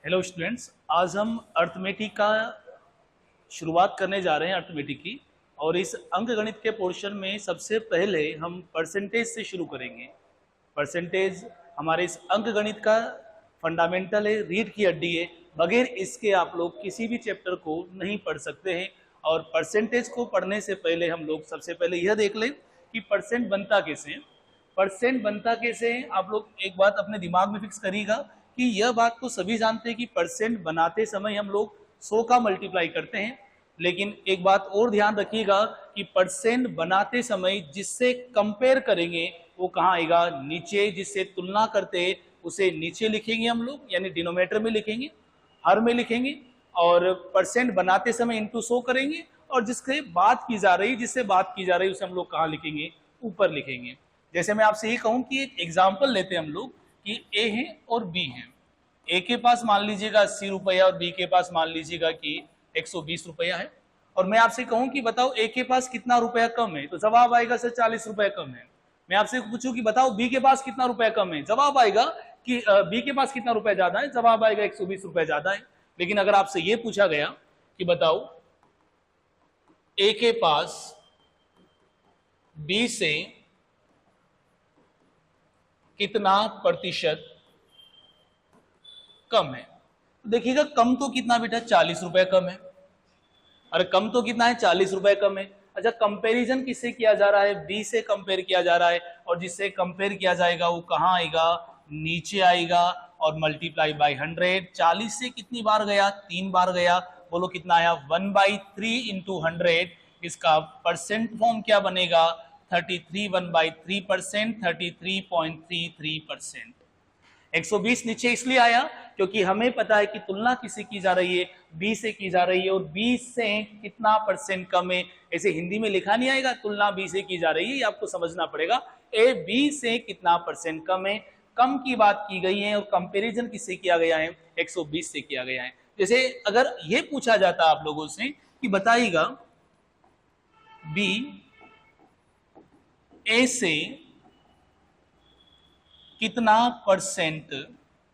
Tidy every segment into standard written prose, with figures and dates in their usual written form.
Hello students, आज हम arithmetic का शुरुआत करने जा रहे हैं अर्थमेटिक की। और इस अंकगणित के पोर्शन में सबसे पहले हम परसेंटेज से शुरू करेंगे। परसेंटेज हमारे इस अंकगणित का फंडामेंटल है, रीढ़ की हड्डी है। बगैर इसके आप लोग किसी भी चैप्टर को नहीं पढ़ सकते हैं। और परसेंटेज को पढ़ने से पहले हम लोग सबसे पहले यह देख लें कि परसेंट बनता कैसे है। परसेंट बनता कैसे है, आप लोग एक बात अपने दिमाग में फिक्स करिएगा कि यह बात तो सभी जानते हैं कि परसेंट बनाते समय हम लोग 100 का मल्टीप्लाई करते हैं। लेकिन एक बात और ध्यान रखिएगा कि परसेंट बनाते समय जिससे कंपेयर करेंगे वो कहाँ आएगा, नीचे। जिससे तुलना करते हैं उसे नीचे लिखेंगे हम लोग, यानी डिनोमिनेटर में लिखेंगे, हर में लिखेंगे। और परसेंट बनाते समय इंटू 100 करेंगे, और जिससे बात की जा रही है उसे हम लोग कहाँ लिखेंगे, ऊपर लिखेंगे। जैसे मैं आपसे ये कहूं कि एक एग्जाम्पल लेते हैं हम लोग कि ए है और बी है। ए के पास मान लीजिएगा 80 रुपया और बी के पास मान लीजिएगा कि 120 रुपया है। और मैं आपसे कहूं कि बताओ ए के पास कितना रुपया कम है, तो जवाब आएगा सर 40 रुपया कम है। मैं आपसे पूछूं कि बताओ बी के पास कितना रुपया कम है, जवाब आएगा कि बी के पास कितना रुपया ज्यादा है, जवाब आएगा 120 रुपया ज्यादा है। लेकिन अगर आपसे ये पूछा गया कि बताओ ए के पास बी से कितना प्रतिशत कम है, तो देखिएगा कम तो कितना बेटा, 40 रुपए कम है। अरे कम तो कितना है, 40 रुपए कम है। अच्छा, कंपैरिजन किससे किया जा रहा है, बी से कंपेयर किया जा रहा है। और जिससे कंपेयर किया जाएगा वो कहां आएगा, नीचे आएगा। और मल्टीप्लाई बाई 100, 40 से कितनी बार गया, 3 बार गया। बोलो कितना आया, 1/3 इंटू 100। इसका परसेंट फॉर्म क्या बनेगा, 33 1/3%, 33.33%। 120 नीचे इसलिए आया क्योंकि हमें पता है कि तुलना किससे की जा रही है, बी से की जा रही है। और बी से कितना परसेंट कम है, ऐसे हिंदी में लिखा नहीं आएगा, तुलना बी से की जा रही है, ये आपको समझना पड़ेगा। ए बी से कितना परसेंट कम है, कम की बात की गई है। और कंपैरिजन किससे किया गया है, 120 से किया गया है। जैसे अगर ये पूछा जाता आप लोगों से कि बताइएगा बी ए से कितना परसेंट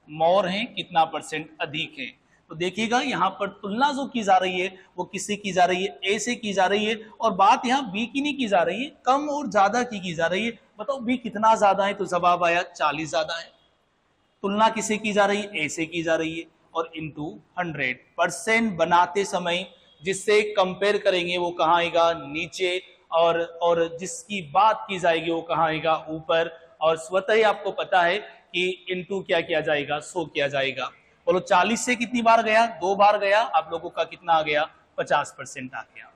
मोर है, कितना परसेंट अधिक है, तो देखिएगा यहां पर तुलना जो की जा रही है वो किससे की जा रही है, ए से की जा रही है। और बात यहां बी की नहीं की जा रही है, कम और ज्यादा की जा रही है। बताओ बी कितना ज्यादा है, तो जवाब आया 40 ज्यादा है। तुलना किससे की जा रही है, ए से की जा रही है। और इंटू 100, परसेंट बनाते समय जिससे कंपेयर करेंगे वो कहाँ आएगा, नीचे। और जिसकी बात की जाएगी वो कहाँ आएगा, ऊपर। और स्वतः ही आपको पता है कि इंटू क्या किया जाएगा, 100 किया जाएगा। बोलो 40 से कितनी बार गया, 2 बार गया। आप लोगों का कितना आ गया, 50% आ गया।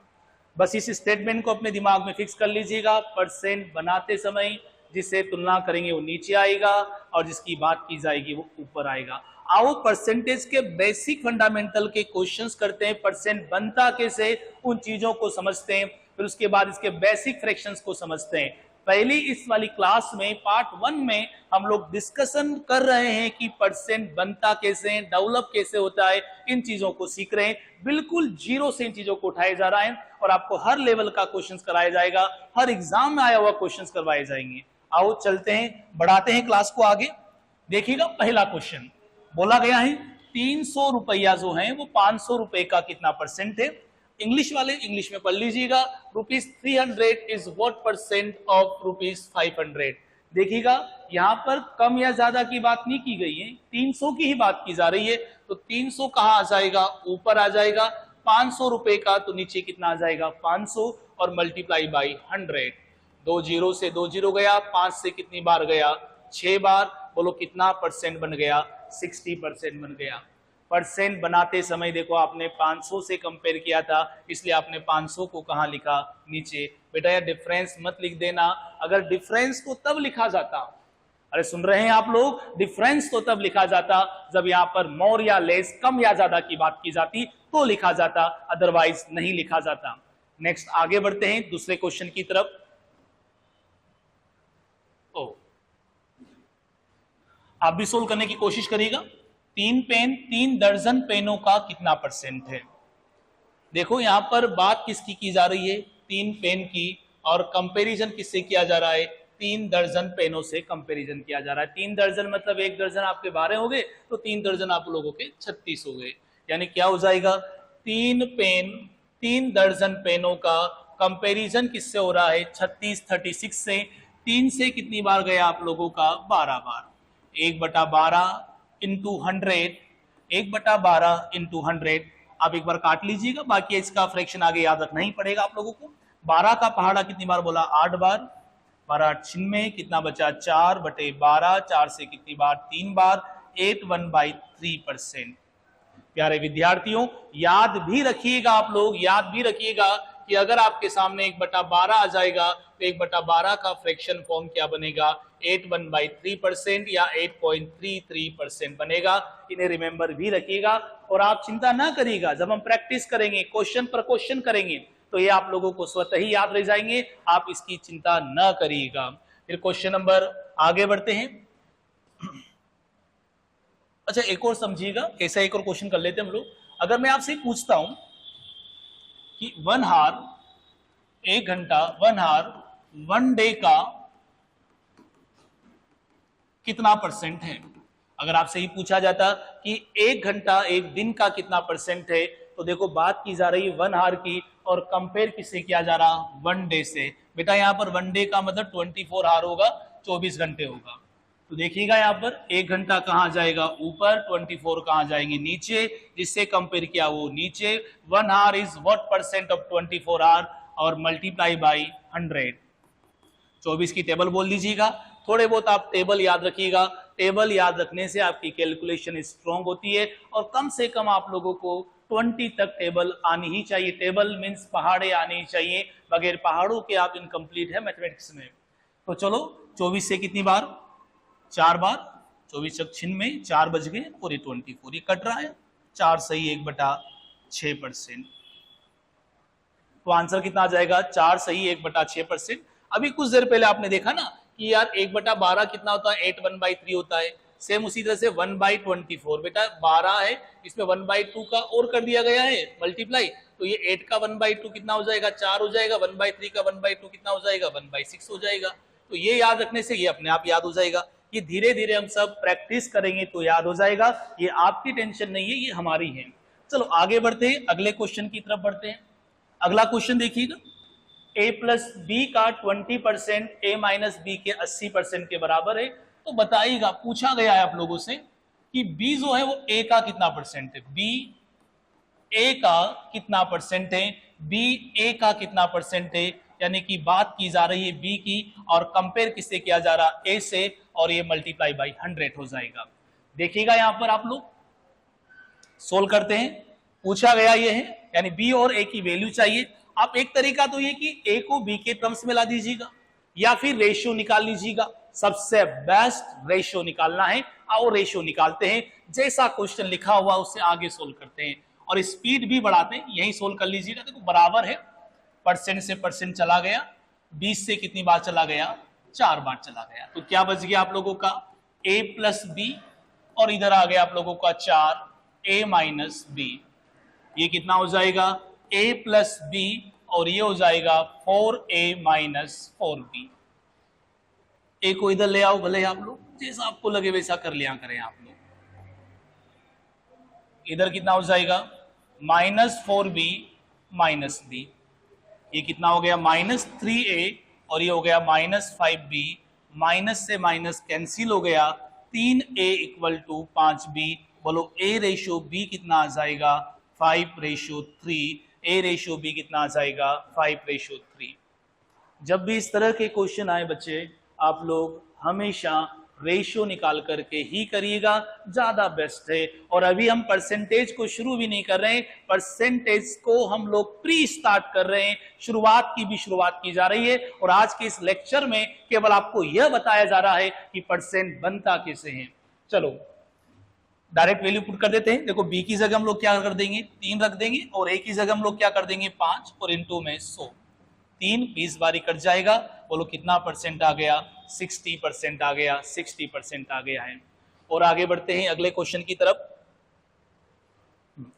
बस इस स्टेटमेंट को अपने दिमाग में फिक्स कर लीजिएगा। परसेंट बनाते समय जिससे तुलना करेंगे वो नीचे आएगा, और जिसकी बात की जाएगी वो ऊपर आएगा। आओ परसेंटेज के बेसिक फंडामेंटल के क्वेश्चंस करते हैं। परसेंट बनता कैसे, उन चीजों को समझते हैं। फिर उसके बाद इसके बेसिक फ्रैक्शंस को समझते हैं। पहली इस वाली क्लास में पार्ट 1 में हम लोग डिस्कशन कर रहे हैं कि परसेंट बनता कैसे, डेवलप कैसे होता है, इन चीजों को सीख रहे हैं। बिल्कुल जीरो से इन चीजों को उठाया जा रहा है। और आपको हर लेवल का क्वेश्चन कराया जाएगा, हर एग्जाम में आया हुआ क्वेश्चन करवाए जाएंगे। आओ चलते हैं, बढ़ाते हैं क्लास को आगे। देखिएगा पहला क्वेश्चन बोला गया है 300 रुपया जो है वो 500 रुपए का कितना परसेंट है। इंग्लिश वाले इंग्लिश में पढ़ लीजिएगा, ₹300 इज व्हाट परसेंट ऑफ ₹500। देखिएगा यहां पर कम या ज्यादा की बात नहीं की गई है, 300 की ही बात की जा रही है। तो 300 कहां आ जाएगा, ऊपर आ जाएगा। 500 रुपए का तो नीचे कितना आ जाएगा, 500। और मल्टीप्लाई बाई 100, 2 जीरो से 2 जीरो गया, 5 से कितनी बार गया, 6 बार। बोलो कितना परसेंट बन गया, 60% बन गया। परसेंट बनाते समय देखो आपने 500 से कंपेयर किया था, इसलिए आपने 500 को कहां लिखा, नीचे। बेटा यार डिफरेंस मत लिख देना। अगर डिफरेंस तो तब लिखा जाता, अरे सुन रहे हैं आप लोग, डिफरेंस तो तब लिखा जाता जब यहां पर मोर या लेस, कम या ज्यादा की बात की जाती तो लिखा जाता, अदरवाइज नहीं लिखा जाता। नेक्स्ट आगे बढ़ते हैं दूसरे क्वेश्चन की तरफ। आप भी सोल्व करने की कोशिश करिएगा। 3 पेन, 3 दर्जन पेनों का कितना परसेंट है। देखो यहां पर बात किसकी की जा रही है, 3 पेन की। और कंपैरिजन किससे किया जा रहा है, 3 दर्जन पेनों से कंपैरिजन किया जा रहा है। 3 दर्जन मतलब 1 दर्जन आपके 12 हो गए, तो 3 दर्जन आप लोगों के 36 हो गए। यानी क्या हो जाएगा, 3 दर्जन पेनों का कंपैरिजन किससे हो रहा है, 36 से। 3 से कितनी बार गया आप लोगों का, 12 बार। 1/12 इंटू 100, 1/12 इंटू 100। आप एक बार काट लीजिएगा, बाकी इसका फ्रैक्शन आगे याद रखना ही पड़ेगा आप लोगों को। 12 का पहाड़ा कितनी बार बोला, 8 बार। 12 96, कितना बचा, 4/12। 4 से कितनी बार, 3 बार। 81/3%। प्यारे विद्यार्थियों, याद भी रखिएगा आप लोग, याद भी रखिएगा कि अगर आपके सामने 1/12 आ जाएगा तो 1/12 का फ्रैक्शन फॉर्म क्या बनेगा, 81/3% या 8.33% बनेगा। इन्हें रिमेंबर भी रखिएगा और आप चिंता ना करिएगा, जब हम प्रैक्टिस करेंगे, क्वेश्चन पर क्वेश्चन करेंगे तो ये आप लोगों को स्वतः ही याद रह जाएंगे, आप इसकी चिंता न करिएगा। फिर क्वेश्चन नंबर आगे बढ़ते हैं। अच्छा, एक और समझिएगा, कैसा एक और क्वेश्चन कर लेते हैं हम लोग। अगर मैं आपसे पूछता हूं कि 1 हार, 1 घंटा, 1 हार 1 डे का कितना परसेंट है। अगर आपसे ही पूछा जाता कि 1 घंटा 1 दिन का कितना परसेंट है, तो देखो बात की जा रही 1 हार की और कंपेयर किससे किया जा रहा, 1 डे से। बेटा यहाँ पर 1 डे का मतलब 24 हार होगा, 24 घंटे होगा। तो देखिएगा यहाँ पर 1 घंटा कहाँ जाएगा, ऊपर, 24 कहाँ जाएंगे, नीचे, जिससे कंपेयर किया वो नीचे। 1 हार इज व्हाट परसेंट ऑफ 24 हार, और मल्टीप्लाई बाई 100। 24 की टेबल बोल दीजिएगा। थोड़े बहुत आप टेबल याद रखिएगा, टेबल याद रखने से आपकी कैलकुलेशन स्ट्रांग होती है और कम से कम आप लोगों को 20 तक टेबल आनी ही चाहिए। टेबल मीन्स पहाड़े आने ही चाहिए, बगैर पहाड़ों के आप इनकम्प्लीट है मैथमेटिक्स में। तो चलो 24 से कितनी बार, 4 बार। 24 चक छिन में 4 बज गए और ये 24 ये कट रहा है, 4 सही 1/6%। तो आंसर कितना आ जाएगा, 4 सही 1/6%। अभी कुछ देर पहले आपने देखा ना कि यार 1/12 कितना होता है, 8/1/3 होता है। सेम उसी तरह से 1/24, बेटा 12 है, इसमें 1/2 का और कर दिया गया है मल्टीप्लाई, तो ये 8 का 1/2 कितना हो जाएगा, 4 हो जाएगा। 1/3 का 1/2 कितना हो जाएगा, 1/6 हो जाएगा। तो ये याद रखने से ये अपने आप याद हो जाएगा। ये धीरे धीरे हम सब प्रैक्टिस करेंगे तो याद हो जाएगा। ये आपकी टेंशन नहीं है, ये हमारी है। चलो आगे बढ़ते हैं, अगले क्वेश्चन की तरफ बढ़ते हैं। अगला क्वेश्चन देखिएगा, a प्लस बी का 20% a माइनस बी के 80% के बराबर है। तो बताइएगा, पूछा गया है आप लोगों से कि b जो है वो a का कितना परसेंट है, b a का कितना परसेंट है, b a का कितना परसेंट है। यानी कि बात की जा रही है b की और कंपेयर किससे किया जा रहा, a से, और ये मल्टीप्लाई बाई 100 हो जाएगा। देखिएगा यहां पर आप लोग सोल्व करते हैं। पूछा गया ये है, यानी b और a की वैल्यू चाहिए। आप एक तरीका तो ये कि a को b के टर्म्स में ला दीजिएगा या फिर रेशियो निकाल लीजिएगा। सबसे बेस्ट रेशियो निकालना है, आओ रेशियो निकालते हैं। जैसा क्वेश्चन लिखा हुआ उससे आगे सोल्व करते हैं और स्पीड भी बढ़ाते हैं, यही सोल्व कर लीजिएगा। देखो बराबर है, परसेंट से परसेंट चला गया, 20 से कितनी बार चला गया, 4 बार चला गया। तो क्या बच गया आप लोगों का, a प्लस बी, और इधर आ गया आप लोगों का 4 a माइनस बी। ये कितना हो जाएगा, a प्लस बी, और ये हो जाएगा 4a माइनस 4b। a को इधर ले आओ, भले आप लोग जैसा आपको लगे वैसा कर लिया करें आप लोग। इधर कितना हो जाएगा, -4b माइनस b। ये कितना हो गया, -3a, और ये हो गया -5b। माइनस से माइनस कैंसिल हो गया, 3a = 5b। बोलो a रेशियो b कितना आ जाएगा, 5:3। a रेशियो b कितना आ जाएगा, 5:3। जब भी इस तरह के क्वेश्चन आए बच्चे, आप लोग हमेशा रेशियो निकाल करके ही करिएगा, ज्यादा बेस्ट है। और अभी हम परसेंटेज को शुरू भी नहीं कर रहे हैं, परसेंटेज को हम लोग प्री स्टार्ट कर रहे हैं, शुरुआत की भी शुरुआत की जा रही है। और आज के इस लेक्चर में केवल आपको यह बताया जा रहा है कि परसेंट बनता कैसे है। चलो डायरेक्ट वैल्यू पुट कर देते हैं। देखो b की जगह हम लोग क्या कर देंगे, 3 रख देंगे, और a की जगह हम लोग क्या कर देंगे, 5, और इनटू में 100। 3 20 बारी कट जाएगा। बोलो कितना परसेंट आ गया, 60% आ गया, 60% आ गया है। और आगे बढ़ते हैं अगले क्वेश्चन की तरफ।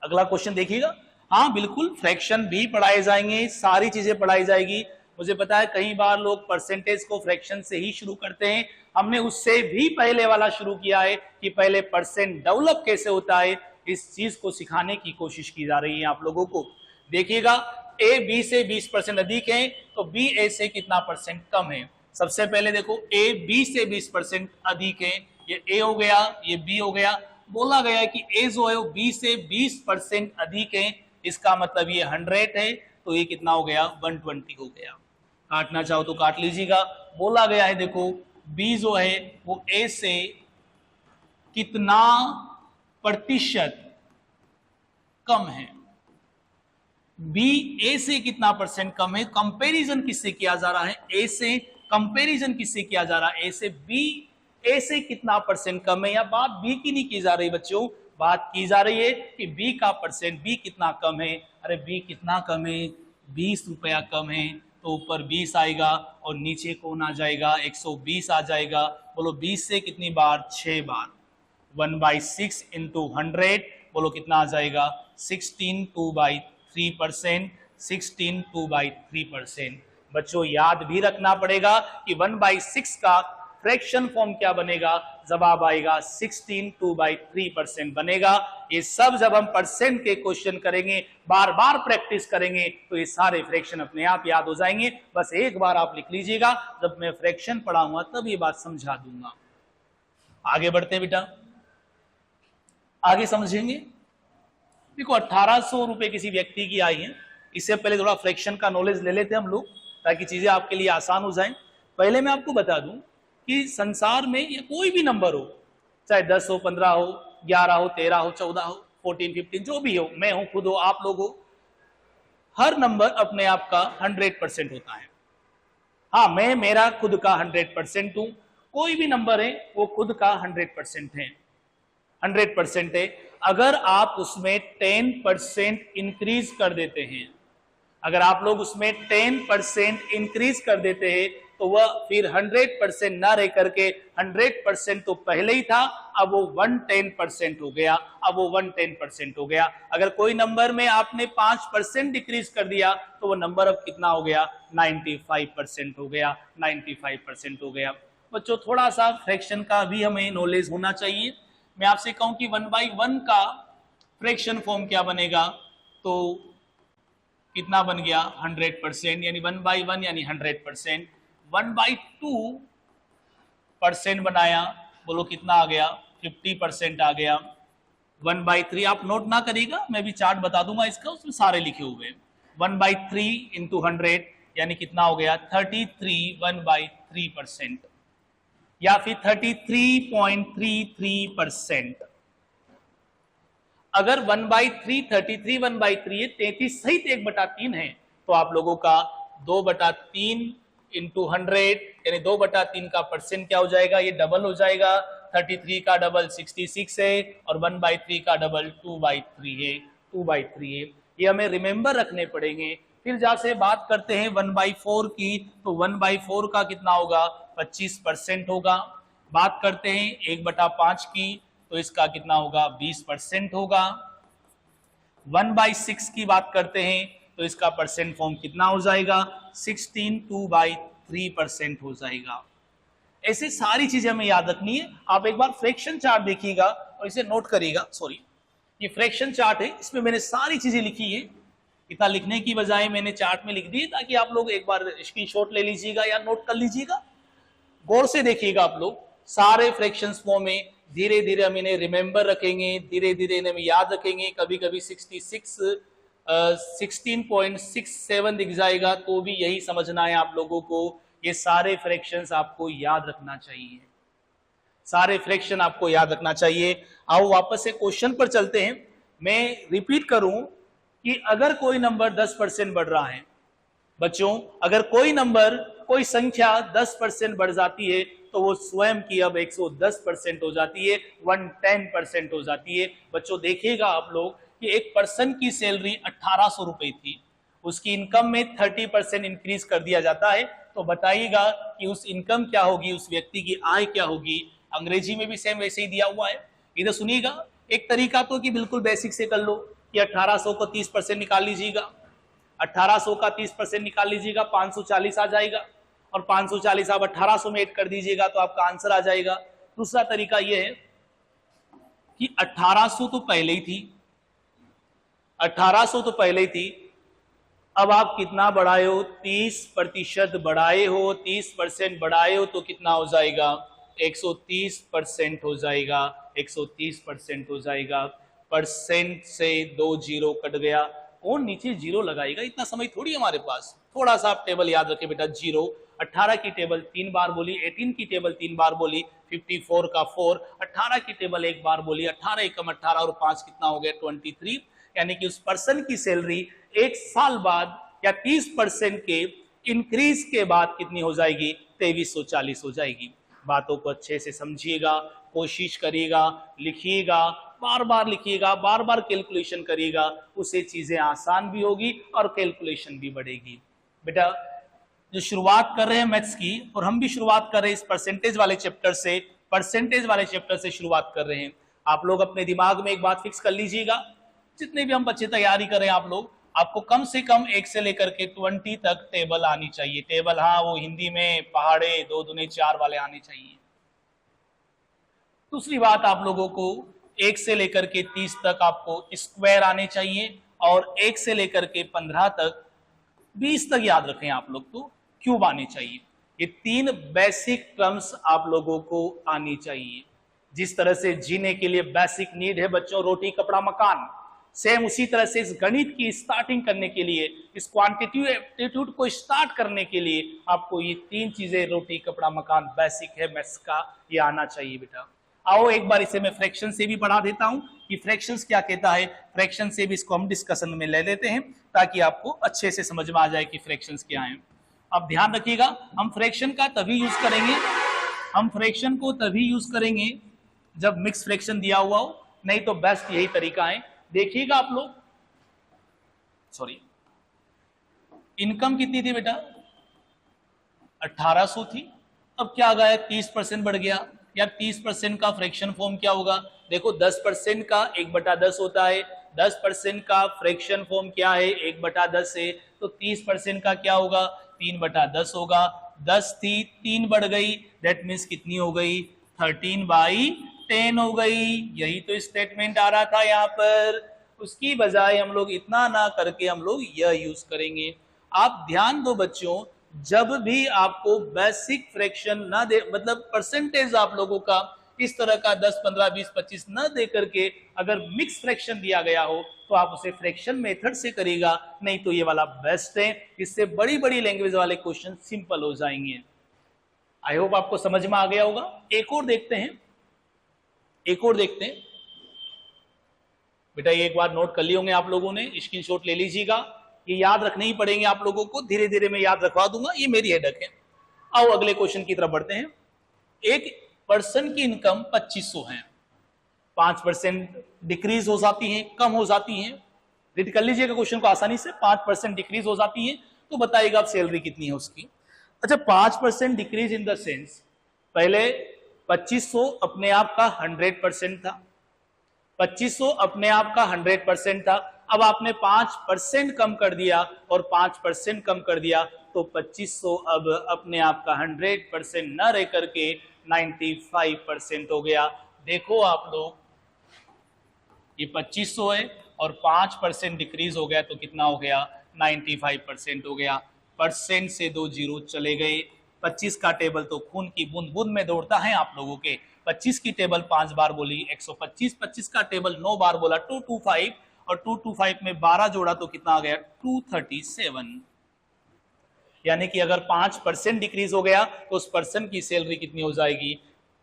अगला क्वेश्चन देखिएगा। हाँ बिल्कुल, फ्रैक्शन भी पढ़ाए जाएंगे, सारी चीजें पढ़ाई जाएगी। मुझे पता है कई बार लोग परसेंटेज को फ्रैक्शन से ही शुरू करते हैं, हमने उससे भी पहले वाला शुरू किया है कि पहले परसेंट डेवलप कैसे होता है, इस चीज को सिखाने की कोशिश की जा रही है आप लोगों को। देखिएगा ए बी से 20% अधिक है तो बी ए से कितना परसेंट कम है। सबसे पहले देखो ए बी से 20% अधिक है, ये ए हो गया, ये बी हो गया। बोला गया है कि ए जो है वो बी से 20% अधिक है, इसका मतलब ये 100 है, तो ये कितना हो गया 120 हो गया। काटना चाहो तो काट लीजिएगा। बोला गया है देखो बी जो है वो ए से कितना प्रतिशत कम है, बी ए से कितना परसेंट कम है। कंपैरिजन किससे किया जा रहा है, ए से। कंपैरिजन किससे किया जा रहा है, ए से। बी ए से कितना परसेंट कम है, या बात बी की नहीं की जा रही बच्चों, बात की जा रही है कि बी का परसेंट, बी कितना कम है। अरे बी कितना कम है, 20 रुपया कम है, तो ऊपर 20 आएगा और नीचे कौन आ जाएगा 120 आ जाएगा। बोलो 20 से कितनी बार, 6 बार। 1/6 इंटू 100 बोलो कितना आ जाएगा 16 2/3%, 16 2/3%। बच्चों याद भी रखना पड़ेगा कि 1/6 का फ्रैक्शन फॉर्म क्या बनेगा, जवाब आएगा 16 2/3% बनेगा। ये सब जब हम परसेंट के क्वेश्चन करेंगे, बार बार प्रैक्टिस करेंगे, तो ये सारे फ्रैक्शन अपने आप याद हो जाएंगे। बस एक बार आप लिख लीजिएगा, जब मैं फ्रैक्शन पढ़ाऊंगा तब ये बात समझा दूंगा। आगे बढ़ते हैं बेटा, आगे समझेंगे। देखो 1800 रुपए किसी व्यक्ति की आई है। इससे पहले थोड़ा फ्रैक्शन का नॉलेज ले लेते हैं हम लोग, ताकि चीजें आपके लिए आसान हो जाएं। पहले मैं आपको बता दूं कि संसार में या कोई भी नंबर हो, चाहे 10 हो, 15 हो, 11 हो, 13 हो, 14 हो, 14, 15 जो भी हो, मैं हूं, खुद हो, आप लोग हो, हर नंबर अपने आप का 100% होता है। हाँ, मैं मेरा खुद का 100% हूं, कोई भी नंबर है वो खुद का 100% है, 100% है। अगर आप उसमें 10% इंक्रीज कर देते हैं, अगर आप लोग उसमें 10% इंक्रीज कर देते हैं, तो वह फिर 100% ना रह करके 100% तो पहले ही था, अब वो 110% हो गया, अब वो 110% हो गया। अगर कोई नंबर में आपने 5% डिक्रीज कर दिया, तो वो नंबर अब कितना हो गया 95% हो गया, 95% हो गया। बच्चों थोड़ा सा फ्रैक्शन का भी हमें नॉलेज होना चाहिए। मैं आपसे कहूं कि 1/1 का फ्रैक्शन फॉर्म क्या बनेगा, तो कितना बन गया 100%, यानी 1/1 यानी 100%। 1/2% बनाया, बोलो कितना आ गया 50% आ गया। 1/3 आप नोट ना करिएगा, मैं भी चार्ट बता दूंगा इसका, उसमें सारे लिखे हुए हैं। 1/3 इंटू 100 यानी कितना हो गया 33 1/3%, या फिर 33.33%। अगर 1/3 33 1/3 है, 33 सहित 1/3 है, तो आप लोगों का 2/3 इंटू 100 यानी 2/3 का परसेंट क्या हो जाएगा, ये डबल हो जाएगा। 33 का डबल 66 है और 1/3 का डबल 2/3 है, 2/3 है। ये हमें रिमेंबर रखने पड़ेंगे। फिर जैसे बात करते हैं 1/4 की, तो 1/4 का कितना होगा 25% होगा। बात करते हैं 1/5 की, तो इसका कितना होगा 20% होगा। 1/6 की बात करते हैं, तो इसका परसेंट फॉर्म कितना हो जाएगा 16 2/3% हो जाएगा। ऐसे सारी चीजें हमें याद रखनी है। आप एक बार फ्रैक्शन चार्ट देखिएगा और इसे नोट करिएगा। सॉरी, ये फ्रैक्शन चार्ट है, इसमें मैंने सारी चीजें लिखी है। इतना लिखने की बजाय मैंने चार्ट में लिख दी, ताकि आप लोग एक बार स्क्रीनशॉट ले लीजिएगा या नोट कर लीजिएगा। गौर से देखिएगा आप लोग, सारे फ्रैक्शंस फॉर्म में धीरे धीरे हम इन्हें रिमेंबर रखेंगे, धीरे धीरे इन्हें याद रखेंगे। कभी कभी 16.67 दिख जाएगा, तो भी यही समझना है आप लोगों को। ये सारे फ्रैक्शंस आपको याद रखना चाहिए, सारे फ्रैक्शन आपको याद रखना चाहिए। आओ वापस से क्वेश्चन पर चलते हैं। मैं रिपीट करूं कि अगर कोई नंबर 10% बढ़ रहा है, बच्चों अगर कोई नंबर, कोई संख्या 10% बढ़ जाती है, तो वो स्वयं की अब 110% हो जाती है, 110% हो जाती है। बच्चों देखिएगा आप लोग कि एक पर्सन की सैलरी 1800 रुपए थी, उसकी इनकम में 30% इंक्रीज कर दिया जाता है, तो बताइएगा कि उस इनकम क्या होगी, उस व्यक्ति की आय क्या होगी। अंग्रेजी में भी सेम वैसे ही दिया हुआ है। इधर सुनिएगा, एक तरीका तो कि बिल्कुल बेसिक से कर लो कि 1800 को 30% निकाल लीजिएगा। 1800 का 30% निकाल लीजिएगा, 540 आ जाएगा, और 540 आप 1800 में ऐड कर दीजिएगा तो आपका आंसर आ जाएगा। दूसरा तरीका यह है कि 1800 तो पहले ही थी, 1800 तो पहले ही थी, अब आप कितना बढ़ाए हो, 30% बढ़ाए हो, 30% बढ़ाए हो तो कितना हो जाएगा, 130% हो जाएगा, 130% हो जाएगा। परसेंट से 2 जीरो कट गया और नीचे जीरो लगाएगा, इतना समय थोड़ी हमारे पास। थोड़ा सा आप टेबल याद रखें बेटा, जीरो, 18 की टेबल 3 बार बोली, 18 की टेबल 3 बार बोली, 54 का 4, 18 की टेबल 1 बार बोली, 18 एकम 18 और 5 कितना हो गया, 23। यानी कि उस पर्सन की सैलरी 1 साल बाद या 30% के इंक्रीज के बाद कितनी हो जाएगी, 2340 हो जाएगी। बातों को अच्छे से समझिएगा, कोशिश करिएगा, लिखिएगा, बार बार लिखिएगा, बार बार कैलकुलेशन करिएगा, उससे चीजें आसान भी होगी और कैलकुलेशन भी बढ़ेगी। बेटा जो शुरुआत कर रहे हैं मैथ्स की, और हम भी शुरुआत कर रहे हैं इस परसेंटेज वाले चैप्टर से, परसेंटेज वाले चैप्टर से शुरुआत कर रहे हैं। आप लोग अपने दिमाग में एक बात फिक्स कर लीजिएगा, जितने भी हम बच्चे तैयारी कर रहे हैं आप लोग, आपको कम से कम 1 से लेकर के 20 तक टेबल आनी चाहिए। टेबल, हाँ वो हिंदी में पहाड़े 2 दूने 4 वाले आने चाहिए। दूसरी बात, आप लोगों को 1 से लेकर के 30 तक आपको स्क्वायर आने चाहिए, और 1 से लेकर के 15 तक, 20 तक याद रखें आप लोग, तो क्यूब आने चाहिए। ये 3 बेसिक टर्म्स आप लोगों को आनी चाहिए। जिस तरह से जीने के लिए बेसिक नीड है बच्चों रोटी कपड़ा मकान, सेम उसी तरह से इस गणित की स्टार्टिंग करने के लिए, इस क्वांटिटेटिव एप्टीट्यूड को स्टार्ट करने के लिए आपको ये 3 चीजें रोटी कपड़ा मकान बेसिक है मैथ्स का, ये आना चाहिए बेटा। आओ एक बार इसे मैं फ्रैक्शन से भी पढ़ा देता हूं कि फ्रैक्शंस क्या कहता है, फ्रैक्शन से भी इसको हम डिस्कशन में ले लेते हैं ताकि आपको अच्छे से समझ में आ जाए कि फ्रैक्शंस क्या हैं। अब ध्यान रखिएगा, हम फ्रैक्शन का तभी यूज करेंगे, हम फ्रैक्शन को तभी यूज करेंगे जब मिक्स फ्रैक्शन दिया हुआ हो, नहीं तो बेस्ट यही तरीका है। देखिएगा आप लोग, सॉरी, इनकम कितनी थी बेटा, 1800 थी, अब क्या आ गया, 30% बढ़ गया। या 30% का फ्रैक्शन फॉर्म क्या होगा, देखो 10% का 1/10 होता है, 10% का फ्रैक्शन फॉर्म क्या है, 1/10 है, तो 30% का क्या होगा, 3/10 होगा। 10 थी, 3 बढ़ गई, दैट मीन्स कितनी हो गई, 13/10 हो गई। यही तो स्टेटमेंट आ रहा था यहाँ पर। उसकी बजाय हम लोग इतना ना करके हम लोग यह यूज करेंगे। आप ध्यान दो बच्चों, जब भी आपको बेसिक फ्रैक्शन ना दे, मतलब परसेंटेज आप लोगों का इस तरह का 10, 15, 20, 25 न दे करके अगर मिक्स फ्रैक्शन दिया गया हो तो आप उसे फ्रैक्शन मेथड से करिएगा, नहीं तो ये वाला बेस्ट है। इससे बड़ी बड़ी लैंग्वेज वाले क्वेश्चन सिंपल हो जाएंगे। आई होप आपको समझ में आ गया होगा। एक और देखते हैं, एक और देखते हैं बेटा, ये एक बार नोट कर लिए होंगे आप लोगों ने, स्क्रीनशॉट ले लीजिएगा, ये याद रखने ही पड़ेंगे आप लोगों को, धीरे धीरे मैं याद रखवा दूंगा, ये मेरी हेडक है। आओ अगले क्वेश्चन की तरफ बढ़ते हैं। एक पर्सन की इनकम 2500 है, 5% डिक्रीज हो जाती है, कम हो जाती है। रीड कर लीजिएगा क्वेश्चन को आसानी से, 5% डिक्रीज हो जाती है तो बताइएगा आप सैलरी कितनी है उसकी। अच्छा, 5% डिक्रीज इन द सेंस, पहले 2500 अपने आप का 100% था, 2500 अपने आप का 100% था, अब आपने 5% कम कर दिया और 5% कम कर दिया तो 2500 अब अपने आप का 100% न रह करके 95% हो गया। देखो आप लोग, ये 2500 है और 5% डिक्रीज हो गया तो कितना हो गया, 95% हो गया। परसेंट से 2 जीरो चले गए। 25 का टेबल तो खून की बूंद बूंद में दौड़ता है आप लोगों के। 25 की टेबल 5 बार बोली 125, 25 का टेबल 9 बार बोला 225, और 225 में 12 जोड़ा तो कितना आ गया, 237। यानी कि अगर 5% डिक्रीज हो गया तो उस पर्सन की सैलरी कितनी हो जाएगी,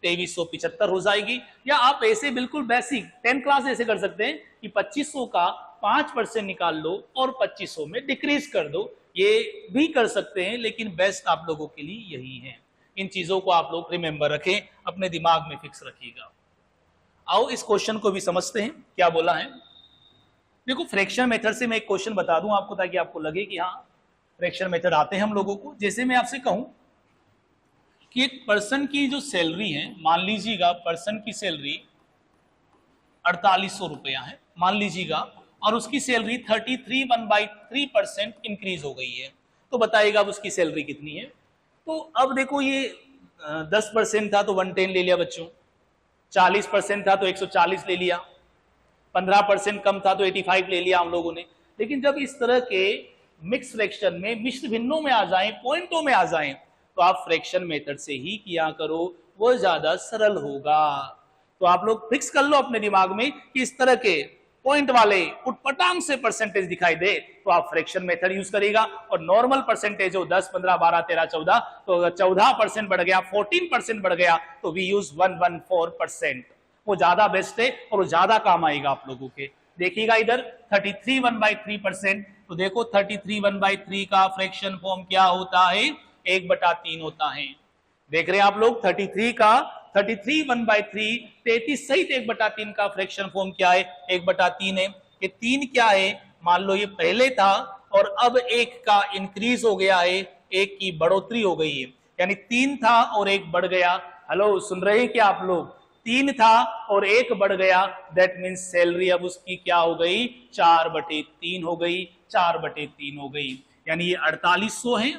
2375 हो जाएगी। या आप ऐसे बिल्कुल बेसिक 10 क्लास ऐसे कर सकते हैं कि 2500 का 5% निकाल लो और 2500 में डिक्रीज कर दो, ये भी कर सकते हैं, लेकिन बेस्ट आप लोगों के लिए यही है। इन चीजों को आप लोग रिमेंबर रखें, अपने दिमाग में फिक्स रखिएगा। आओ इस क्वेश्चन को भी समझते हैं क्या बोला है। देखो, फ्रैक्शन मेथड से मैं एक क्वेश्चन बता दूं आपको ताकि आपको लगे कि हाँ फ्रैक्शन मेथड आते हैं हम लोगों को। जैसे मैं आपसे कहूं कि एक पर्सन की जो सैलरी है, मान लीजिएगा पर्सन की सैलरी 4800 रुपया है, मान लीजिएगा, और उसकी सैलरी 33.13% इंक्रीज हो गई है। तो बताइएगा अब उसकी सैलरी कितनी है। तो अब देखो ये 10% था तो 110 ले लिया बच्चों, 40% था तो 140 ले लिया, 15% कम था तो 85 ले लिया हम लोगों ने। लेकिन जब इस तरह के मिक्स फ्रैक्शन में मिश्र भिन्नों में आ जाएं, पॉइंटों में आ जाएं, तो आप फ्रैक्शन मेथड से ही किया करो, वो ज्यादा सरल होगा। तो आप लोग फिक्स कर लो अपने दिमाग में कि इस तरह के पॉइंट वाले उटपटांग से परसेंटेज दिखाई दे तो आप फ्रैक्शन मेथड यूज करेगा। और नॉर्मल परसेंटेज हो 10, 15, 12, 13, 14, तो अगर 14% बढ़ गया, 14% बढ़ गया तो वी यूज 114%। वो ज्यादा बेस्ट है और वो ज्यादा काम आएगा आप लोगों के। देखिएगा इधर 33 1/3%। तो देखो 33 1/3 का फ्रैक्शन फॉर्म क्या होता है, 1/3 होता है। देख रहे हैं आप लोग 33 का 33 1/3, 33 सहित 1/3 का फ्रैक्शन फॉर्म क्या है, 1/3 है। ये 3 क्या है, मान लो ये पहले था और अब 1 का इंक्रीज हो गया है, 1 की बढ़ोतरी हो गई है, यानी 3 था और 1 बढ़ गया। हेलो, सुन रहे हैं क्या आप लोग? 3 था और 1 बढ़ गया, दैट मीन्स सैलरी अब उसकी क्या हो गई, 4/3 हो गई, 4/3 हो गई। यानी ये 4800 है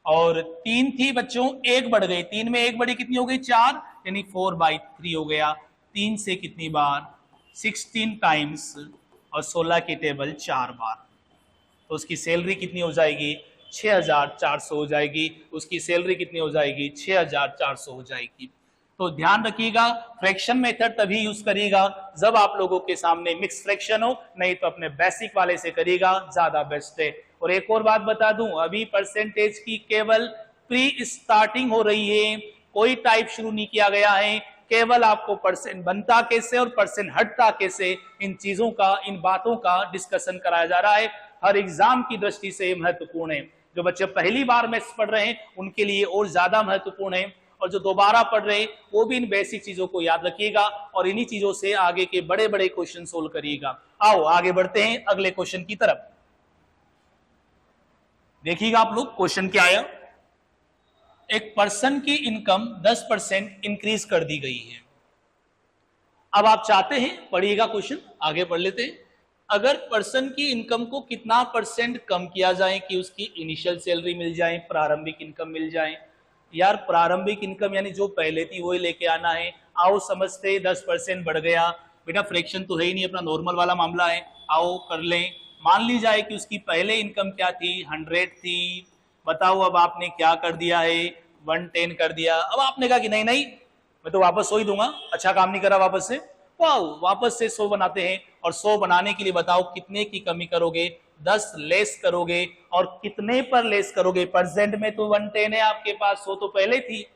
और 3 थी बच्चों, 1 बढ़ गई, 3 में 1 बढ़ी कितनी हो गई, 4, यानी 4/3 हो गया। 3 से कितनी बार, 16 टाइम्स, और 16 की टेबल 4 बार, तो उसकी सैलरी कितनी हो जाएगी, 6400 हो जाएगी। उसकी सैलरी कितनी हो जाएगी, 6400 हो जाएगी। तो ध्यान रखिएगा, फ्रैक्शन मेथड तभी यूज करिएगा जब आप लोगों के सामने मिक्स फ्रैक्शन हो, नहीं तो अपने बेसिक वाले से करिएगा, ज्यादा बेस्ट है। और एक और बात बता दूं, अभी परसेंटेज की केवल प्री स्टार्टिंग हो रही है, कोई टाइप शुरू नहीं किया गया है। केवल आपको परसेंट बनता कैसे और परसेंट हटता कैसे, इन चीजों का, इन बातों का डिस्कशन कराया जा रहा है। हर एग्जाम की दृष्टि से महत्वपूर्ण है। जो बच्चे पहली बार मैथ्स पढ़ रहे हैं उनके लिए और ज्यादा महत्वपूर्ण है, और जो दोबारा पढ़ रहे हैं वो भी इन बेसिक चीजों को याद रखिएगा और इन्हीं चीजों से आगे के बड़े बड़े क्वेश्चन सोल्व करिएगा। आओ आगे बढ़ते हैं अगले क्वेश्चन की तरफ। देखिएगा आप लोग, क्वेश्चन क्या आया, एक पर्सन की इनकम 10% इंक्रीज कर दी गई है। अब आप चाहते हैं, पढ़िएगा क्वेश्चन, आगे पढ़ लेते हैं। अगर पर्सन की इनकम को कितना परसेंट कम किया जाए कि उसकी इनिशियल सैलरी मिल जाए, प्रारंभिक इनकम मिल जाए। यार प्रारंभिक इनकम यानी जो पहले थी वही लेके आना है। आओ समझते, 10% बढ़ गया, बेटा फ्रैक्शन तो है ही नहीं, अपना नॉर्मल वाला मामला है। आओ कर लें। मान ली जाए कि उसकी पहले इनकम क्या थी, 100 थी। बताओ अब आपने क्या कर दिया है, 110 कर दिया। अब आपने कहा कि नहीं नहीं मैं तो वापस 100 ही दूंगा, अच्छा काम नहीं करा वापस से। वापस से 100 बनाते हैं, और 100 बनाने के लिए बताओ कितने की कमी करोगे, 10 लेस करोगे। और कितने पर लेस करोगे, परसेंट में तो 110 है आपके पास, 100 तो पहले थी।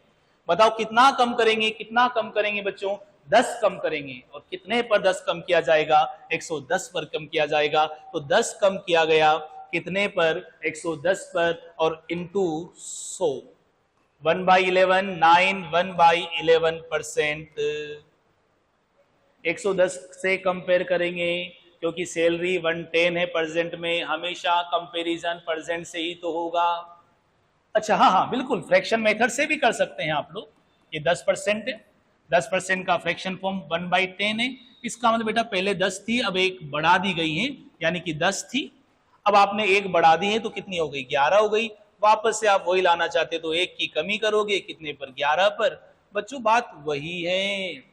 बताओ कितना कम करेंगे, कितना कम करेंगे बच्चों, 10 कम करेंगे। और कितने पर 10 कम किया जाएगा, 110 पर कम किया जाएगा। तो 10 कम किया गया कितने पर, 110 पर, और इंटू 100, 1/11 9, 1/11%। 110 से कंपेयर करेंगे क्योंकि सैलरी 110 है प्रेजेंट में, हमेशा कंपैरिजन प्रेजेंट से ही तो होगा। अच्छा हाँ हाँ बिल्कुल, फ्रैक्शन मेथड से भी कर सकते हैं आप लोग। ये 10% है, 10% का फ्रैक्शन फॉर्म 1/10 है। इसका मतलब बेटा पहले 10 थी, अब 1 बढ़ा दी गई है, यानी कि 10 थी, अब आपने 1 बढ़ा दी है तो कितनी हो गई, 11 हो गई। वापस से आप वही लाना चाहते तो 1 की कमी करोगे, कितने पर, 11 पर। बच्चों बात वही है।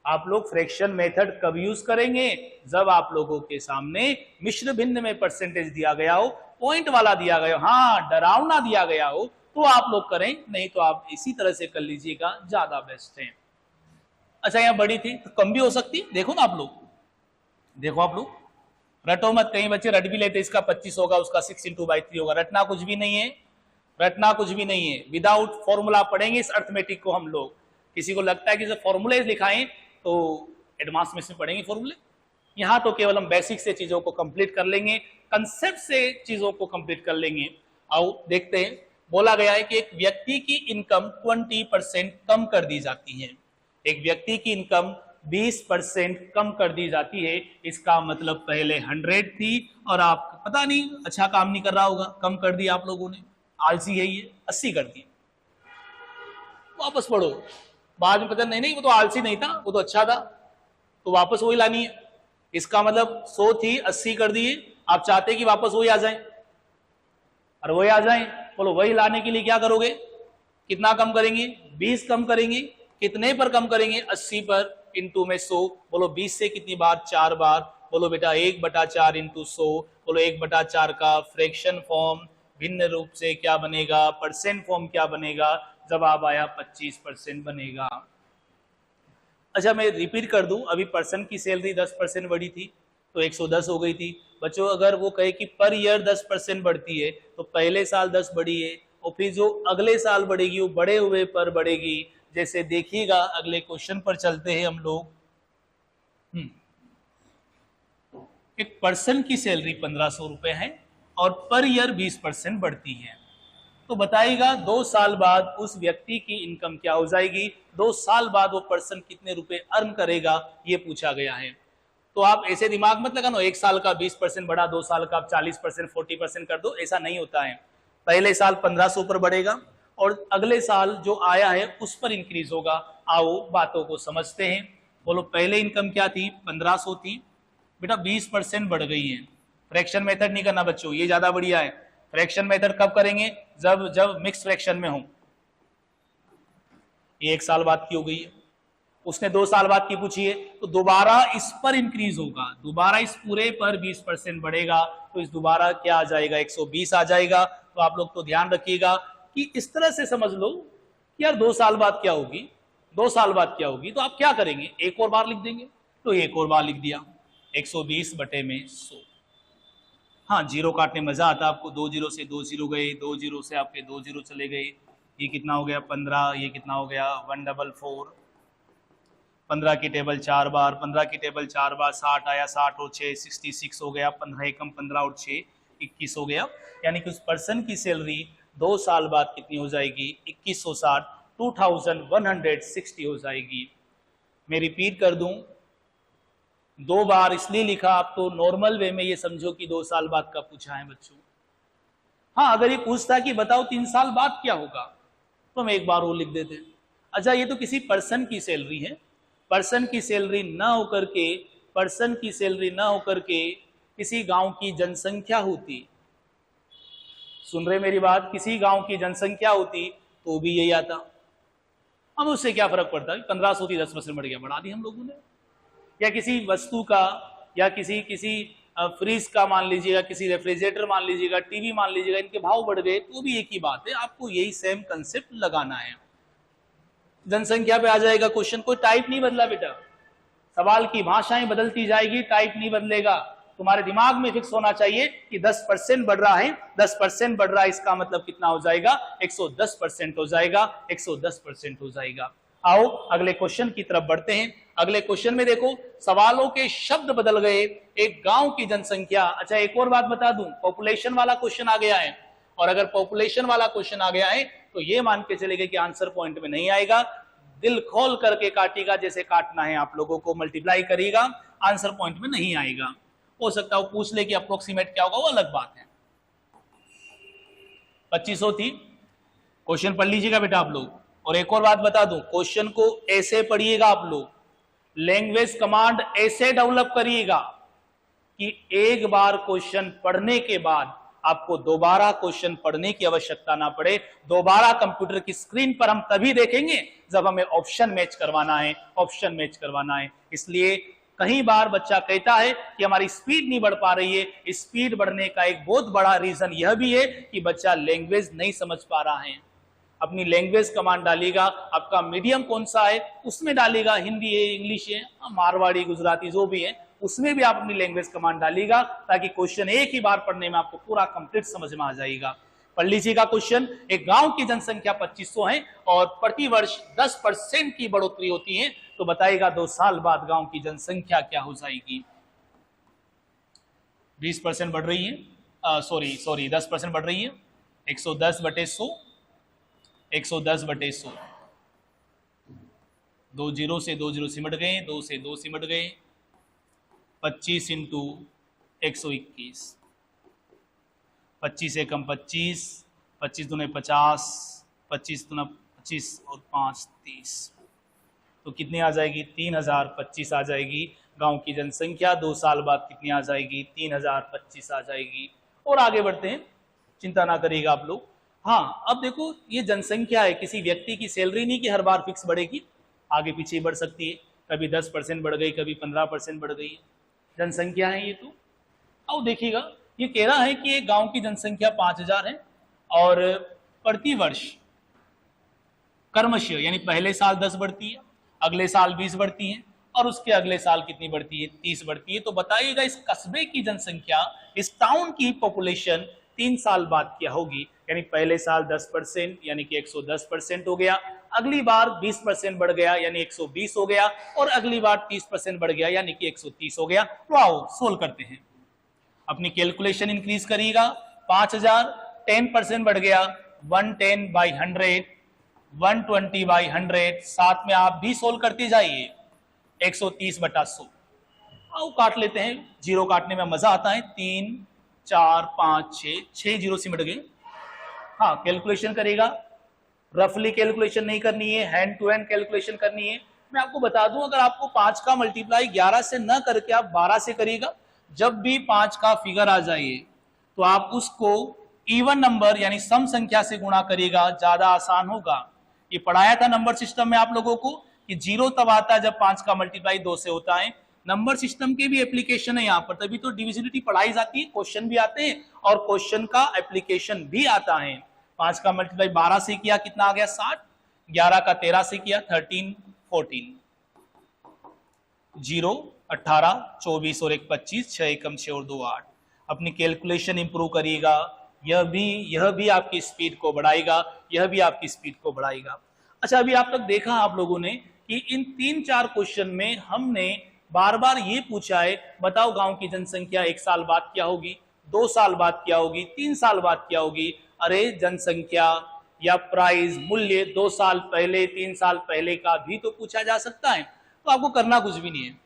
आप लोग फ्रैक्शन मेथड कब यूज करेंगे, जब आप लोगों के सामने मिश्र भिन्न में परसेंटेज दिया गया हो, पॉइंट वाला दिया गया हो, हाँ डरावना दिया गया हो, तो आप लोग करें, नहीं तो आप इसी तरह से कर लीजिएगा, ज्यादा बेस्ट है। अच्छा यहाँ बड़ी थी तो कम भी हो सकती, देखो ना आप लोग, देखो आप लोग रटो मत, कई बच्चे रट भी लेते, इसका 25 होगा, उसका 6/3 होगा। रटना कुछ भी नहीं है, रटना कुछ भी नहीं है। विदाउट फॉर्मूला पढ़ेंगे इस अर्थमेटिक को हम लोग। किसी को लगता है कि फॉर्मूले लिखाएं तो एडवांस में पढ़ेंगे फॉर्मूले, यहां तो केवल हम बेसिक से चीजों को कंप्लीट कर लेंगे, कंसेप्ट से चीजों को कंप्लीट कर लेंगे। आओ देखते हैं, बोला गया है कि एक व्यक्ति की इनकम 20% कम कर दी जाती है। एक व्यक्ति की इनकम 20% कम कर दी जाती है। इसका मतलब पहले 100 थी और आप पता नहीं अच्छा काम नहीं कर रहा होगा, कम कर दिया आप लोगों ने, आलसी है ये, 80 कर दी। वापस पढ़ो, बाद में पता नहीं नहीं वो तो आलसी नहीं था, वो तो अच्छा था, तो वापस वही लानी है। इसका मतलब 100 थी 80 कर दिए, आप चाहते कि वापस वही आ जाए, और वही आ जाए, बोलो वही लाने के लिए क्या करोगे, कितना कम करेंगे, 20 कम करेंगे, कितने पर कम करेंगे, 80 पर, इंटू में 100, बोलो 20 से कितनी बार, 4 बार, बोलो बेटा 1/4 इंटू 100, बोलो 1/4 का फ्रैक्शन फॉर्म भिन्न रूप से क्या बनेगा, परसेंट फॉर्म क्या बनेगा, जवाब आया 25% बनेगा। अच्छा मैं रिपीट कर दूं, अभी पर्सन की सैलरी 10% बढ़ी थी तो 110 हो गई थी। बच्चों अगर वो कहे कि पर ईयर 10% बढ़ती है तो पहले साल 10 बढ़ी है, और फिर जो अगले साल बढ़ेगी वो बढ़े हुए पर बढ़ेगी। जैसे देखिएगा अगले क्वेश्चन पर चलते हैं हम लोग। एक पर्सन की सैलरी 1500 रुपए है और पर ईयर 20% बढ़ती है, तो बताइएगा 2 साल बाद उस व्यक्ति की इनकम क्या हो जाएगी, 2 साल बाद वो पर्सन कितने रुपए अर्न करेगा, ये पूछा गया है। तो आप ऐसे दिमाग मत लगाना 1 साल का 20% बढ़ा, 2 साल का आप 40% 40% कर दो, ऐसा नहीं होता है। पहले साल 1500 पर बढ़ेगा और अगले साल जो आया है उस पर इंक्रीज होगा। आओ बातों को समझते हैं। बोलो पहले इनकम क्या थी, 1500 थी, बेटा 20% बढ़ गई है। फ्रैक्शन मेथड नहीं करना बच्चों, ये ज्यादा बढ़िया है। फ्रैक्शन मेथड कब करेंगे, जब मिक्स फ्रैक्शन में हो। ये 1 साल बाद की हो गई है, उसने 2 साल बाद की पूछी है, तो दोबारा इस पर इंक्रीज होगा, दोबारा इस पूरे पर 20% बढ़ेगा, तो इस दोबारा क्या आ जाएगा, 120 आ जाएगा। तो आप लोग तो ध्यान रखिएगा कि इस तरह से समझ लो कि यार 2 साल बाद क्या होगी, 2 साल बाद क्या होगी, तो आप क्या करेंगे, एक और बार लिख देंगे। तो एक और बार लिख दिया, 120/100। हाँ जीरो काटने मजा आता आपको, 2 जीरो से 2 जीरो गए, 2 जीरो से आपके 2 जीरो चले गए, ये कितना हो गया 15, ये कितना हो गया 144, 15 की टेबल 4 बार, 15 की टेबल 4 बार 60 आया, 60 और 6 66 हो गया, 15 एकम 15 और 6 21 हो गया। यानी कि उस पर्सन की सैलरी 2 साल बाद कितनी हो जाएगी, 2160, 2160 हो जाएगी। मैं रिपीट कर दूं, 2 बार इसलिए लिखा, आप तो नॉर्मल वे में ये समझो कि 2 साल बाद का पूछा है बच्चों। हाँ अगर ये पूछता कि बताओ 3 साल बाद क्या होगा, तो हम एक बार वो लिख देते। अच्छा ये तो किसी पर्सन की सैलरी है, पर्सन की सैलरी ना होकर के, पर्सन की सैलरी ना होकर के किसी गांव की जनसंख्या होती, सुन रहे मेरी बात, किसी गांव की जनसंख्या होती तो भी यही आता। अब उससे क्या फर्क पड़ता है, 1500 थी 10% बढ़ गया, बढ़ा दी हम लोगों ने। या किसी वस्तु का, या किसी फ्रीज का मान लीजिएगा, किसी रेफ्रिजरेटर मान लीजिएगा, टीवी मान लीजिएगा, इनके भाव बढ़ गए तो भी एक ही बात है, आपको यही सेम कंसेप्ट लगाना है। जनसंख्या पे आ जाएगा क्वेश्चन, कोई टाइप नहीं बदला बेटा, सवाल की भाषाएं बदलती जाएगी, टाइप नहीं बदलेगा। तुम्हारे दिमाग में फिक्स होना चाहिए कि 10% बढ़ रहा है, 10% बढ़ रहा है, इसका मतलब कितना हो जाएगा, 110% हो जाएगा, 110% हो जाएगा। आओ अगले क्वेश्चन की तरफ बढ़ते हैं। अगले क्वेश्चन में देखो सवालों के शब्द बदल गए, एक गांव की जनसंख्या। अच्छा एक और बात बता दूं, पॉपुलेशन वाला क्वेश्चन आ गया है, और अगर पॉपुलेशन वाला क्वेश्चन आ गया है तो ये मान के चलेगा कि आंसर पॉइंट में नहीं आएगा, दिल खोल करके काटेगा, जैसे काटना है आप लोगों को, मल्टीप्लाई करिएगा, आंसर पॉइंट में नहीं आएगा। हो सकता है वो पूछ ले कि अप्रोक्सीमेट क्या होगा, वो अलग बात है। 2500 थी, क्वेश्चन पढ़ लीजिएगा बेटा आप लोग। और एक और बात बता दूं, क्वेश्चन को ऐसे पढ़िएगा आप लोग, लैंग्वेज कमांड ऐसे डेवलप करिएगा कि एक बार क्वेश्चन पढ़ने के बाद आपको दोबारा क्वेश्चन पढ़ने की आवश्यकता ना पड़े। दोबारा कंप्यूटर की स्क्रीन पर हम तभी देखेंगे जब हमें ऑप्शन मैच करवाना है, ऑप्शन मैच करवाना है। इसलिए कई बार बच्चा कहता है कि हमारी स्पीड नहीं बढ़ पा रही है, स्पीड बढ़ने का एक बहुत बड़ा रीजन यह भी है कि बच्चा लैंग्वेज नहीं समझ पा रहा है। अपनी लैंग्वेज कमांड डालेगा, आपका मीडियम कौन सा है उसमें डालेगा, हिंदी है, इंग्लिश है, मारवाड़ी, गुजराती जो भी है, उसमें भी आप अपनी लैंग्वेज कमांड डालिएगा, ताकि क्वेश्चन एक ही बार पढ़ने में आपको पूरा कंप्लीट समझ में आ जाएगा। पढ़ लीजिएगा क्वेश्चन, एक गांव की जनसंख्या 2500 है और प्रति वर्ष 10% की बढ़ोतरी होती है, तो बताइएगा 2 साल बाद गांव की जनसंख्या क्या हो जाएगी। 20% बढ़ रही है, सॉरी 10% बढ़ रही है, 110/100, 110/100, 2 जीरो से 2 जीरो सिमट गए, 2 से 2 सिमट गए, 25 इंटू 121, 25 एकम 25, 25 दूने 50, 25 दूना 25 और 5 30, तो कितनी आ जाएगी, 3025 आ जाएगी। गांव की जनसंख्या 2 साल बाद कितनी आ जाएगी, 3025 आ जाएगी। और आगे बढ़ते हैं, चिंता ना करिएगा आप लोग। हाँ, अब देखो ये जनसंख्या है, किसी व्यक्ति की सैलरी नहीं कि हर बार फिक्स बढ़ेगी, आगे पीछे बढ़ सकती है, कभी 10% बढ़ गई, कभी 15% बढ़ गई। जनसंख्या है ये। तो अब देखिएगा, ये कह रहा है कि एक गांव की जनसंख्या 5000 है और प्रति वर्ष क्रमशः यानी पहले साल 10 बढ़ती है, अगले साल 20 बढ़ती है और उसके अगले साल कितनी बढ़ती है, 30 बढ़ती है। तो बताइएगा इस कस्बे की जनसंख्या, इस टाउन की पॉपुलेशन 3 साल बाद क्या होगी। यानी पहले साल 10% यानी कि 110% हो गया, अगली बार 20% बढ़ गया यानी 120 हो गया, और अगली बार 30% बढ़ गया यानी कि 130 हो गया। तो आओ सोल्व करते हैं। अपनी कैलकुलेशन इंक्रीज करिएगा। 5000 10% बढ़ गया, 110/100, 120/100, साथ में आप भी सोल्व करते जाइए। 130/100 आओ काट लेते हैं, जीरो काटने में मजा आता है। 3 4 5 6 जीरो सिमट गए। हाँ, कैलकुलेशन करेगा, रफली कैलकुलेशन नहीं करनी है, हैंड टू हैंड कैलकुलेशन करनी है। मैं आपको बता दूं, अगर आपको 5 का मल्टीप्लाई 11 से न करके आप 12 से करिएगा, जब भी 5 का फिगर आ जाए तो आप उसको इवन नंबर यानी सम संख्या से गुणा करिएगा, ज्यादा आसान होगा। ये पढ़ाया था नंबर सिस्टम में आप लोगों को कि जीरो तब आता है जब 5 का मल्टीप्लाई 2 से होता है। नंबर सिस्टम के भी एप्लीकेशन है यहाँ पर, तभी तो डिविजिबिलिटी पढ़ाई जाती है, क्वेश्चन भी आते हैं और क्वेश्चन का एप्लीकेशन भी आता है। 5 का मल्टीप्लाई 12 से किया, कितना आ गया 60, 11 का 13 से किया 13 14, 0 18 24 और 1 25, 6 एकम 6 और 2 8। अपनी कैलकुलेशन इंप्रूव करिएगा, यह भी आपकी स्पीड को बढ़ाएगा, यह भी आपकी स्पीड को बढ़ाएगा। अच्छा, अभी आप तक देखा आप लोगों ने कि इन 3-4 क्वेश्चन में हमने बार बार ये पूछा है, बताओ गांव की जनसंख्या 1 साल बाद क्या होगी, 2 साल बाद क्या होगी, 3 साल बाद क्या होगी। अरे जनसंख्या या प्राइस मूल्य 2 साल पहले 3 साल पहले का भी तो पूछा जा सकता है। तो आपको करना कुछ भी नहीं है,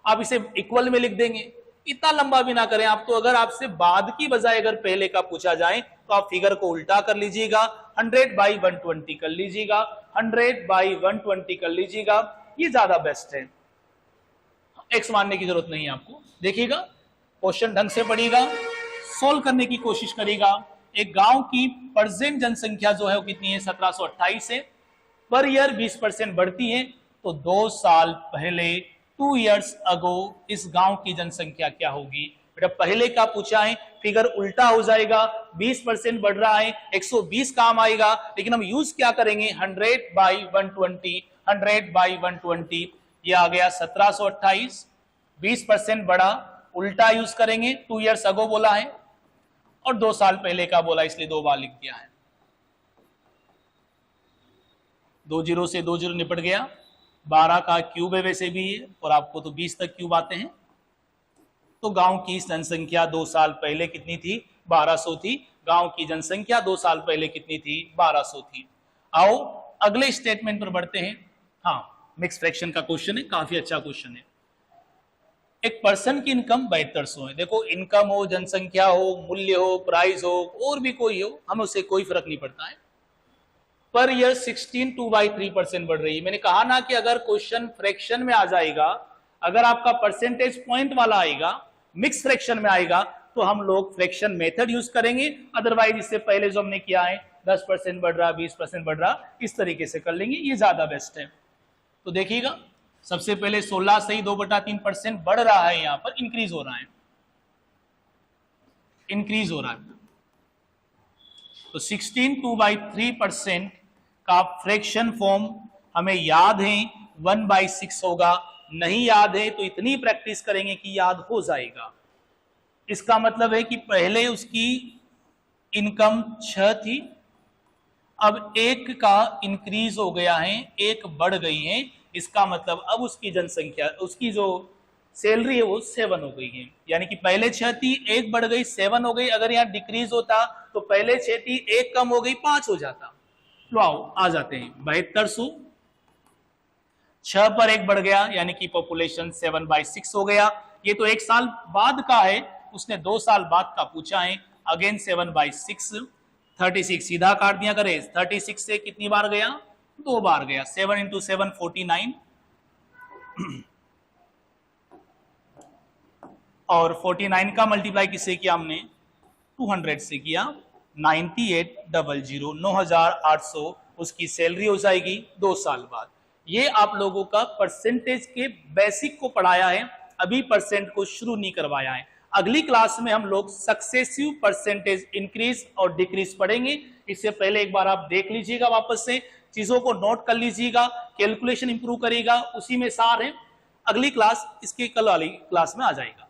आप इसे इक्वल में लिख देंगे, इतना लंबा भी ना करें आप। तो अगर आपसे बाद की बजाय अगर पहले का पूछा जाए तो आप फिगर को उल्टा कर लीजिएगा, 100/120 कर लीजिएगा, 100/120 कर लीजिएगा, ये ज्यादा बेस्ट है। एक्स मानने की जरूरत नहीं है आपको। देखिएगा, क्वेश्चन ढंग से पढ़िएगा, सोल्व करने की कोशिश करिएगा। एक गांव की प्रेजेंट जनसंख्या जो है वो कितनी है, 1728 है। पर ईयर 20% बढ़ती है, तो 2 साल पहले 2 years अगो इस गांव की जनसंख्या क्या होगी। बेटा पहले का पूछा है, फिगर उल्टा हो जाएगा, 20% बढ़ रहा है, 120 काम आएगा, लेकिन हम यूज क्या करेंगे, 100/120, 100/120। ये आ गया 1728, 20% बढ़ा, उल्टा यूज करेंगे, 2 years अगो बोला है और 2 साल पहले का बोला, इसलिए 2 बार लिख दिया है। 2 जीरो से 2 जीरो निपट गया। 12 का क्यूब है वैसे भी है, और आपको तो 20 तक क्यूब आते हैं। तो गांव की जनसंख्या 2 साल पहले कितनी थी, 1200 थी। गांव की जनसंख्या 2 साल पहले कितनी थी, 1200 थी। आओ अगले स्टेटमेंट पर बढ़ते हैं। हाँ, मिक्स फ्रैक्शन का क्वेश्चन है, काफी अच्छा क्वेश्चन है। एक पर्सन की इनकम 7200 है। देखो, इनकम हो, जनसंख्या हो, मूल्य हो, प्राइस हो, और भी कोई हो, हमें उससे कोई फर्क नहीं पड़ता है। पर ईयर 16 2/3% बढ़ रही है। मैंने कहा ना कि अगर क्वेश्चन फ्रैक्शन में आ जाएगा, अगर आपका परसेंटेज पॉइंट वाला आएगा, मिक्स फ्रैक्शन में आएगा, तो हम लोग फ्रैक्शन मेथड यूज करेंगे। अदरवाइज इससे पहले जो हमने किया है 10% बढ़ रहा, 20% बढ़ रहा, इस तरीके से कर लेंगे, ये ज्यादा बेस्ट है। तो देखिएगा, सबसे पहले 16 से ही 2/3% बढ़ रहा है, यहां पर इंक्रीज हो रहा है, इंक्रीज हो रहा है। तो 16 2/3% का फ्रैक्शन फॉर्म हमें याद है 1/6 होगा। नहीं याद है तो इतनी प्रैक्टिस करेंगे कि याद हो जाएगा। इसका मतलब है कि पहले उसकी इनकम 6 थी, अब 1 का इंक्रीज हो गया है, 1 बढ़ गई है। इसका मतलब अब उसकी जनसंख्या, उसकी जो सैलरी है वो 7 हो गई है। यानी कि पहले 6 थी, 1 बढ़ गई, 7 हो गई। अगर यहाँ डिक्रीज होता तो पहले 6 थी, 1 कम हो गई, 5 हो जाता। लो आओ आ जाते हैं, 7200, 6 पर 1 बढ़ गया, यानी कि पॉपुलेशन 7/6 हो गया। ये तो 1 साल बाद का है, उसने 2 साल बाद का पूछा है। अगेन 7/6, 36 सीधा काट दिया करे, 36 से कितनी बार गया, 2 बार गया। 7 × 7 49, और 49 का मल्टीप्लाई किससे किया हमने, 200 से किया, 9800, 9800 उसकी सैलरी हो जाएगी 2 साल बाद। ये आप लोगों का परसेंटेज के बेसिक को पढ़ाया है, अभी परसेंट को शुरू नहीं करवाया है। अगली क्लास में हम लोग सक्सेसिव परसेंटेज इंक्रीज और डिक्रीज पढ़ेंगे। इससे पहले एक बार आप देख लीजिएगा, वापस से चीजों को नोट कर लीजिएगा, कैलकुलेशन इंप्रूव करेगा, उसी में सार है। अगली क्लास इसके कल वाली क्लास में आ जाएगा।